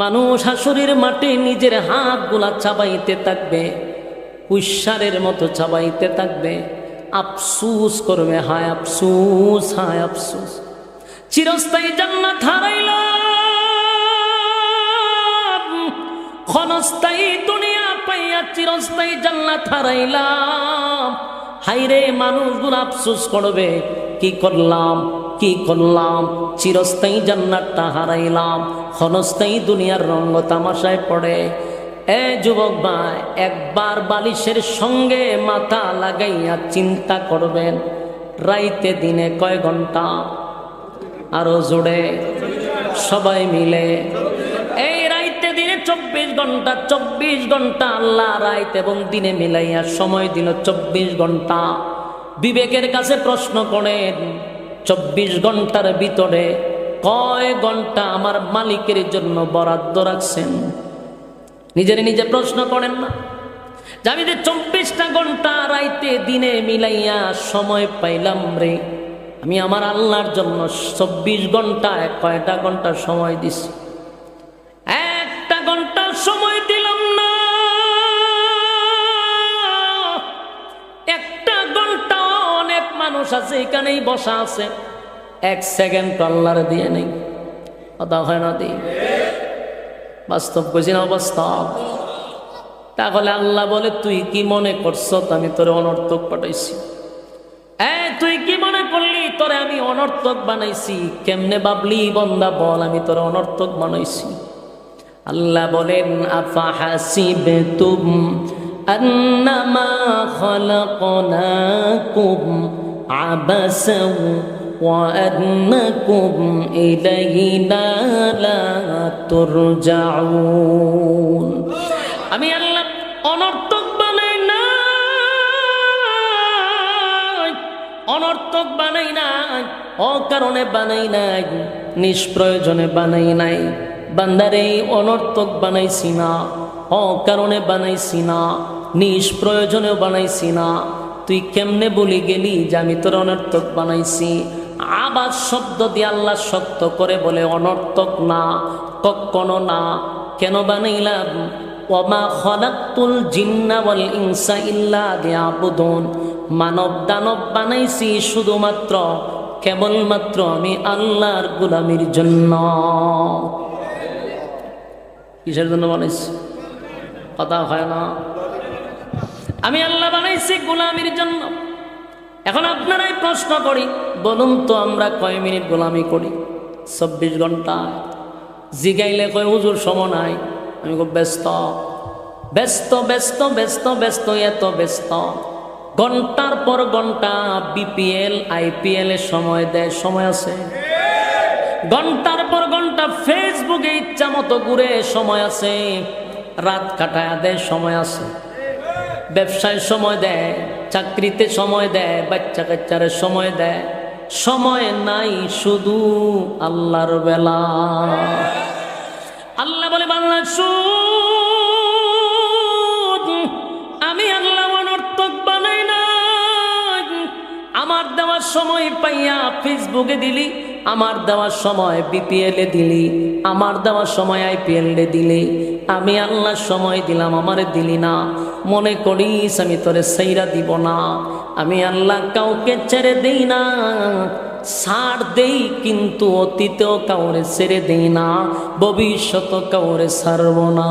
মানুষ হাসরের মাঠে নিজের হাতগুলা চাবাইতে থাকবে, কুইশারের মতো চাবাইতে থাকবে, আফসুস করবে, হায় আফসুস, হায় আফসুস। চিরস্থায়ী জান্নাত হারাইলাম, ক্ষণস্থায়ী দুনিয়া পাইয়া চিরস্থায়ী জান্নাত হারাইলাম। হাইরে মানুষগুলো আফসোস করবে, কি করলাম, কি করলাম, চিরস্থায়ী জান্নাতটা হারাইলাম, ক্ষণস্থায়ী দুনিয়ার রঙ্গ তামাশায় পড়ে। এ যুবক ভাই, একবার বালিশের সঙ্গে মাথা লাগাইয়া চিন্তা করবেন, রাইতে দিনে কয় ঘন্টা? আরো জোরে সবাই মিলে। এই রাইতে দিনে 24 ঘন্টা, 24 ঘন্টা আল্লাহ রাইত এবং দিনে মিলাইয়া সময় দিল 24 ঘন্টা। বিবেকের কাছে প্রশ্ন করেন, 24 ঘন্টার ভিতরে কয় ঘন্টা আমার মালিকের জন্য বরাদ্দ রাখছেন? নিজের নিজে প্রশ্ন করেন না যে আমি যে 24টা ঘন্টা রাইতে দিনে মিলাইয়া সময় পাইলাম রে, আমি আমার আল্লাহর জন্য 24 ঘন্টায় কয়টা ঘন্টা সময় দিছি? একটা ঘন্টা সময় দিলাম না। একটা ঘন্টা অনেক মানুষ আছে এখানেই বসা আছে, 1 সেকেন্ড আল্লাহর দিয়ে নেই। কথা হয় না? দিই বাস্তব বুঝি না? বাস্তব। তাহলে আল্লাহ বলে, তুই কি মনে করছ আমি তোরে অনর্থক পাঠাইছি? তুই কি মনে করলি তোরে আমি অনর্থক বানাইছি? কেমনে ভাবলি বন্দা বল, আমি তোরে অনর্থক বানাইছি? আল্লাহ বলেন, আফা হাসিবতুম আন্নামা খালাকনাকুম আবাসাও ওয়া আন্নাকুম ইলাইনা লা তুরজাউন। আমি আল্লাহ অনর্থক বানাই না, অনর্থক বানাই নাই, অকারণে বানাই নাই, নিষ্প্রয়োজনে বানাই নাই। বান্দারে অনর্থক বানাইছি না, অকারণে বানাইছি না, নিষ্প্রয়োজনেও বানাইছি না। তুই কেমনে বলি গেলি যে আমি তোর অনর্থক বানাইছি? আবার শব্দ দিয়ে আল্লাহ শক্ত করে বলে, অনর্থক না, কখনো না। কেন বানাইলাম? ওয়ামা খালাকতুল জিন্না ওয়াল ইনসা ইল্লা লিয়াবুদুন। মানব দানব বানাইছি শুধুমাত্র, কেবলমাত্র আমি আল্লাহর গোলামির জন্য। কিসের জন্য বানাইছি? কথা হয় না? আমি আল্লাহ বানাইছি গোলামির জন্য। এখন আপনারাই প্রশ্ন করি, বলুন তো আমরা কয় মিনিট গোলামি করি? 24 ঘন্টা। জিগাইলে কয় হুজুর সময় নাই। আমি খুব ব্যস্ত, ব্যস্ত, ব্যস্ত, ব্যস্ত, ব্যস্ত, এত ব্যস্ত। ঘন্টার পর ঘন্টা বিপিএল আইপিএল এর সময় দেয়, সময় আছে? ঘন্টার পর ঘন্টা ফেসবুকে ইচ্ছা মতো ঘুরে, সময় আছে? রাত কাটায় দেয়, সময় আছে? ব্যবসায় সময় দেয়, চাকরিতে সময় দেয়, বাচ্চা কাচ্চারে সময় দেয়, সময় নাই শুধু আল্লাহর বেলা। আল্লাহ বলে, বাংলা শুন, আমি আল্লাহ অনর্থক বানাই না। আমার দেওয়ার সময় পাইয়া ফেসবুকে দিলি, আমার দেওয়ার সময় বিপিএলে দিলি, আমার দেওয়ার সময় আইপিএলে দিলি, আমি আল্লাহ সময় দিলাম, আমারে দিলি না। মনে করিস আমি তোরে সাইরা দিব না? আমি আল্লাহ কাউকে ছেড়ে দেই না, ছাড় দেই, কিন্তু অতীতেও কাউরে ছেড়ে দেই না, ভবিষ্যৎ কাউরে ছাড়ব না।